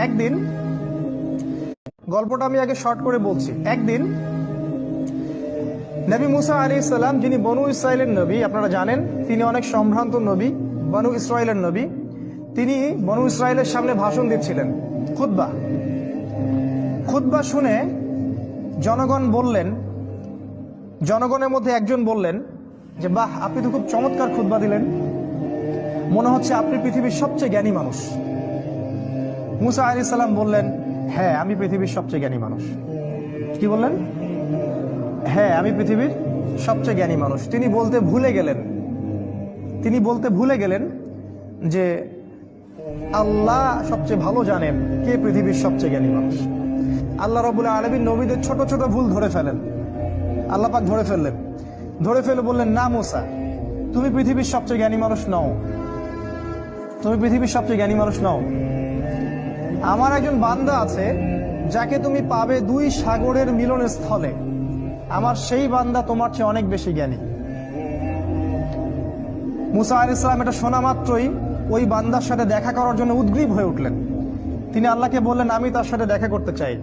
একদিন, গল্পটা আমি আগে শর্ট করে বলছি। একদিন নবী মুসা আলাইহিস সালাম, যিনি বনু ইসরাইলের নবী, আপনারা জানেন তিনি অনেক সম্ভ্রান্ত নবী, বনু ইসরাইলের নবী। তিনি বনু ইসরাইলের সামনে ভাষণ দিচ্ছিলেন, খুতবা শুনে জনগণের মধ্যে একজন বললেন যে, বাহ, আপনি তো খুব চমৎকার খুতবা দিলেন, মনে হচ্ছে আপনি পৃথিবীর সবচেয়ে জ্ঞানী মানুষ। মুসা আলাইহিস সালাম বললেন, হ্যাঁ, আমি পৃথিবীর সবচেয়ে জ্ঞানী মানুষ। কি বললেন? হ্যাঁ, আমি পৃথিবীর সবচেয়ে জ্ঞানী মানুষ। তিনি বলতে ভুলে গেলেন যে আল্লাহ সবচেয়ে ভালো জানেন কে পৃথিবীর সবচেয়ে জ্ঞানী মানুষ। আল্লাহ রাব্বুল আলামিন নবীদের ছোট ছোট ভুল ধরে ফেলেন। আল্লাহ পাক ধরে ফেলে বললেন, না মুসা, তুমি পৃথিবীর সবচেয়ে জ্ঞানী মানুষ নও, আমার একজন বান্দা আছে যাকে তুমি পাবে 2 সাগরের মিলন স্থলে। আমার সেই বান্দা তোমার চেয়ে অনেক বেশি জ্ঞানী। মুসা আলাইহিস সালাম এটা শোনা মাত্রই ওই বান্দার সাথে দেখা করার জন্য উদ্গ্রীব হয়ে উঠলেন। তিনি আল্লাহকে বললেন, আমি তার সাথে দেখা করতে চাই।